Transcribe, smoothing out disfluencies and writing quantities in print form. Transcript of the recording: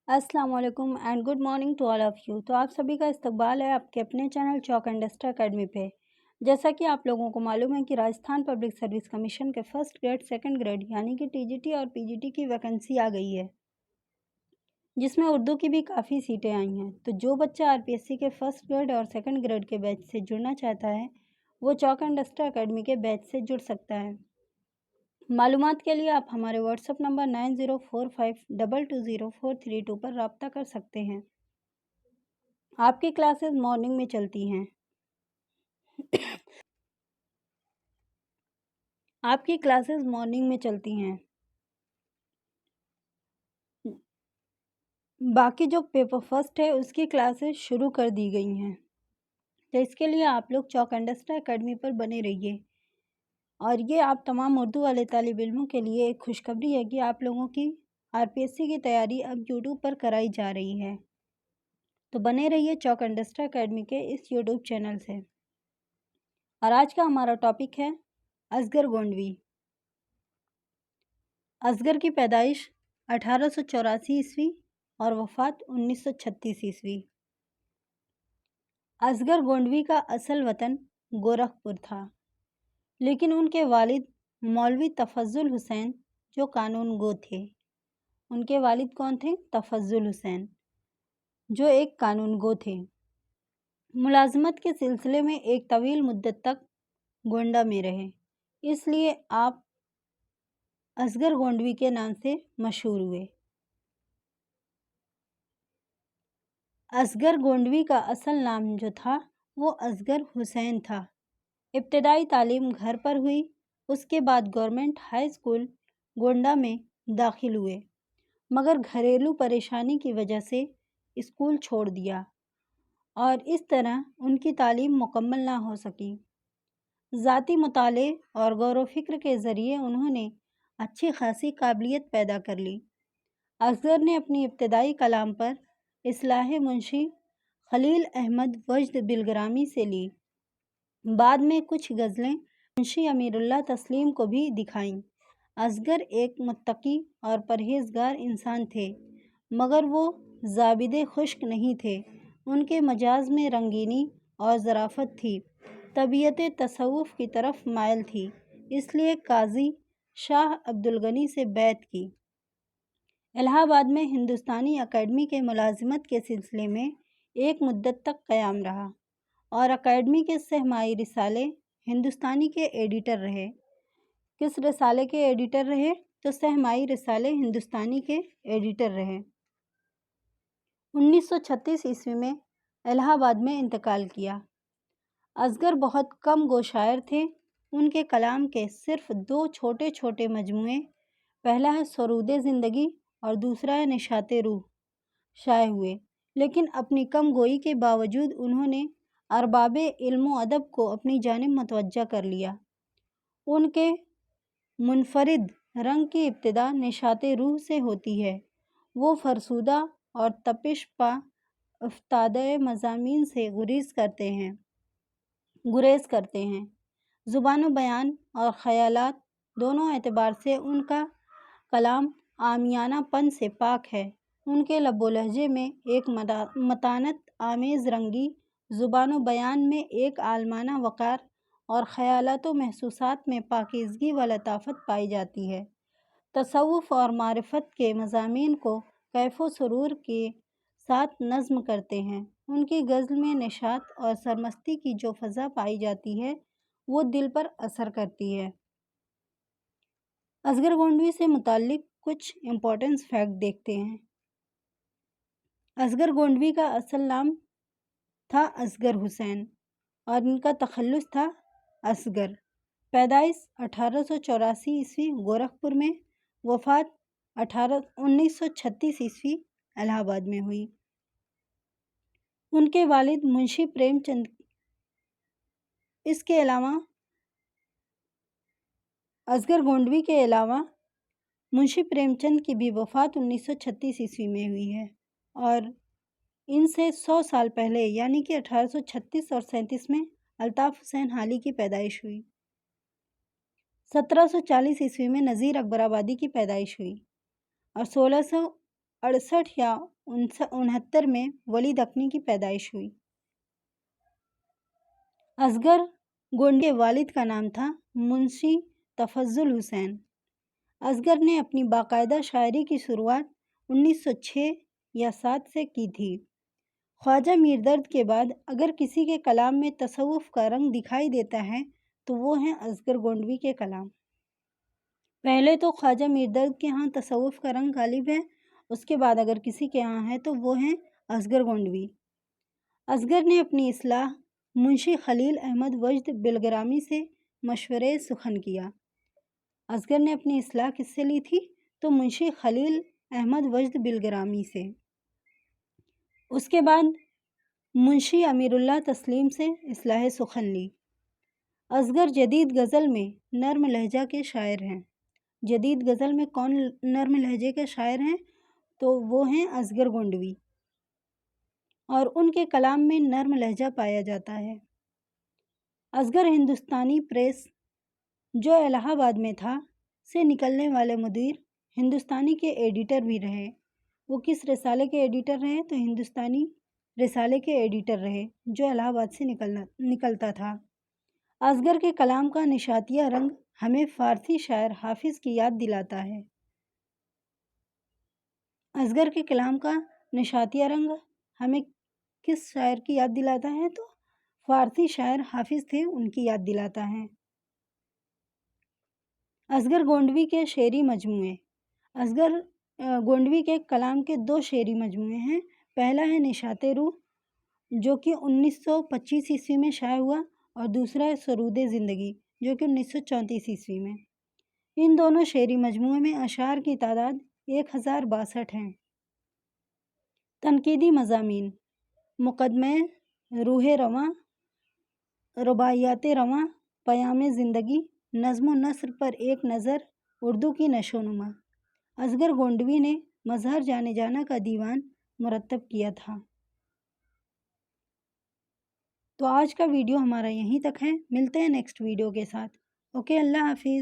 अस्सलाम वालेकुम and good morning to all of you. तो आप सभी का इस्तकबाल है आपके अपने channel chalk and duster academy पे। जैसा कि आप लोगों को मालूम है कि राजस्थान पब्लिक सर्विस कमीशन के फर्स्ट ग्रेड सेकंड ग्रेड यानी कि टीजीटी और पीजीटी की वैकेंसी आ गई है, जिसमें उर्दू की भी काफ़ी सीटें आई हैं। तो जो बच्चा आरपीएससी के फर्स्ट ग्रेड और सेकंड ग्रेड के बैच से जुड़ना चाहता है, वो चॉक एंड डस्टर अकेडमी के बैच से जुड़ सकता है। मालूमात के लिए आप हमारे व्हाट्सएप नंबर 9045220432 पर रब्ता कर सकते हैं। आपकी क्लासेस मॉर्निंग में चलती हैं। आपकी क्लासेस मॉर्निंग में चलती हैं। बाकी जो पेपर फर्स्ट है उसकी क्लासेस शुरू कर दी गई हैं। तो इसके लिए आप लोग चॉक एंड डस्टर अकेडमी पर बने रहिए। और ये आप तमाम उर्दू वाले तालिब इल्मों के लिए एक खुशखबरी है कि आप लोगों की आरपीएससी की तैयारी अब यूट्यूब पर कराई जा रही है। तो बने रहिए चॉक एंड डस्टर अकेडमी के इस यूट्यूब चैनल से। और आज का हमारा टॉपिक है असगर गोंडवी। असगर की पैदाइश 1884 ईस्वी और वफ़ात 1936 ईस्वी। असगर गोंडवी का असल वतन गोरखपुर था, लेकिन उनके वालिद मौलवी तफज्जुल हुसैन जो कानून गो थे। उनके वालिद कौन थे? तफज्जुल हुसैन, जो एक कानून गो थे। मुलाजमत के सिलसिले में एक तवील मुद्दत तक गोंडा में रहे, इसलिए आप असगर गोंडवी के नाम से मशहूर हुए। असगर गोंडवी का असल नाम जो था वो असगर हुसैन था। इब्तदाई तालीम घर पर हुई, उसके बाद गवर्नमेंट हाई स्कूल गोंडा में दाखिल हुए, मगर घरेलू परेशानी की वजह से स्कूल छोड़ दिया और इस तरह उनकी तालीम मुकम्मल ना हो सकी। ज़ाती मुताले और गौर व फिक्र के ज़रिए उन्होंने अच्छी खासी काबिलियत पैदा कर ली। असगर ने अपनी इब्तदाई कलाम पर इस्लाह मुंशी खलील अहमद वजद बिलग्रामी से ली। बाद में कुछ गज़लें मुंशी अमीरुल्लाह तस्लीम को भी दिखाईं। असगर एक मुत्तकी और परहेजगार इंसान थे, मगर वो ज़ाबिदे खुश्क नहीं थे। उनके मजाज में रंगीनी और ज़राफ़त थी। तबीयत तसव्वुफ़ की तरफ मायल थी, इसलिए काजी शाह अब्दुल गनी से बैत की। इलाहाबाद में हिंदुस्तानी अकेडमी के मुलाजिमत के सिलसिले में एक मुद्दत तक क़याम रहा और अकेडमी के सहमाई रिसाले हिंदुस्तानी के एडिटर रहे। किस रिसाले के एडिटर रहे? तो सहमाई रिसाले हिंदुस्तानी के एडिटर रहे। 1936 ईस्वी में इलाहाबाद में इंतकाल किया। असगर बहुत कम गो शायर थे। उनके कलाम के सिर्फ दो छोटे छोटे मजमूए, पहला है सरूदे ज़िंदगी और दूसरा है निशाते रूह, शाये हुए, लेकिन अपनी कम गोई के बावजूद उन्होंने अरबाब इल्म व अदब को अपनी जानिब मुतवज्जा कर लिया। उनके मुनफरिद रंग की इब्तिदा निशाते रूह से होती है। वो फरसुदा और तपिश पा इफ्तादे मज़ामीन से गुरेज करते हैं। ज़ुबान बयान और ख़यालात दोनों एतबार से उनका कलाम आमियानापन से पाक है। उनके लब्बो लहजे में एक मतानत आमेज़ रंगी, ज़ुबान बयान में एक आलमाना वक़ार और ख़यालात व महसूसात में पाकीज़गी व लताफ़त पाई जाती है। तसव्वुफ़ और मारिफ़त के मज़ामीन को कैफ़ व सुरूर के साथ नज़्म करते हैं। उनकी गज़ल में निशात और सरमस्ती की जो फ़ज़ा पाई जाती है, वो दिल पर असर करती है। असगर गोंडवी से मुताल्लिक़ कुछ इम्पोर्टेंस फैक्ट देखते हैं। असगर गोंडवी का असल नाम था असगर हुसैन और इनका तखल्लुस था असगर। पैदाइश 1884 ईस्वी गोरखपुर में, वफ़ात 1936 ईस्वी इलाहाबाद में हुई। उनके वालिद मुंशी प्रेमचंद। इसके अलावा असगर गोंडवी के अलावा मुंशी प्रेमचंद की भी वफ़ात 1936 ईस्वी में हुई है और इनसे 100 साल पहले यानी कि 1836 और 37 में अल्ताफ़ हुसैन हाली की पैदाइश हुई। 1740 ईस्वी में नज़ीर अकबराबादी की पैदाइश हुई और 68 या 69 में वलीद अकनी की पैदाइश हुई। असगर गोंडी के वालिद का नाम था मुंशी तफज्जुल हुसैन। असगर ने अपनी बाकायदा शायरी की शुरुआत 1906 या 7 से की थी। ख्वाजा मीर दर्द के बाद अगर किसी के कलाम में तसव्वुफ़ का रंग दिखाई देता है तो वो हैं असगर गोंडवी के कलाम। पहले तो ख्वाजा मीर दर्द के यहाँ तसव्वुफ़ का रंग गालिब है, उसके बाद अगर किसी के यहाँ है तो वो हैं असगर गोंडवी। असगर ने अपनी इस्लाह मुंशी खलील अहमद वजद बिलग्रामी से मशवरे सुखन किया। असगर ने अपनी इस्लाह किससे ली थी? तो मुंशी खलील अहमद वजद बिलग्रामी से। उसके बाद मुंशी अमीरुल्लाह तस्लीम से इस्लाह सुखन ली। असगर जदीद गज़ल में नर्म लहजा के शायर हैं। जदीद गज़ल में कौन नर्म लहजे के शायर हैं? तो वो हैं असगर गोंडवी, और उनके कलाम में नर्म लहजा पाया जाता है। असगर हिंदुस्तानी प्रेस जो इलाहाबाद में था से निकलने वाले मुदीर हिंदुस्तानी के एडिटर भी रहे। वो किस रिसाले के एडिटर रहे? तो हिंदुस्तानी रिसाले के एडिटर रहे जो इलाहाबाद से निकलता था। असगर के कलाम का निशातिया रंग हमें फ़ारसी शायर हाफिज़ की याद दिलाता है। असगर के कलाम का निशातिया रंग हमें किस शायर की याद दिलाता है? तो फ़ारसी शायर हाफिज़ थे, उनकी याद दिलाता है। असगर गोंडवी के शेरी मजमूए। असगर गोंडवी के कलाम के 2 शेरी मजमूए हैं। पहला है निशाते रूह जो कि 1925 ईस्वी में शाया हुआ, और दूसरा है सरूद ज़िंदगी जो कि 1934 ईस्वी में। इन दोनों शेरी मजमूए में अशार की तादाद 1062 हैं। तनकीदी मज़ामीन: मुक़दमे रूह रवां, रुबाइयात रवां, पयाम ज़िंदगी, नज़्म व नस्र पर एक नज़र, उर्दू की नशोनुमा। असगर गोंडवी ने मज़हर जाने जाना का दीवान मुरत्तब किया था। तो आज का वीडियो हमारा यहीं तक है। मिलते हैं नेक्स्ट वीडियो के साथ। ओके, अल्लाह हाफिज़।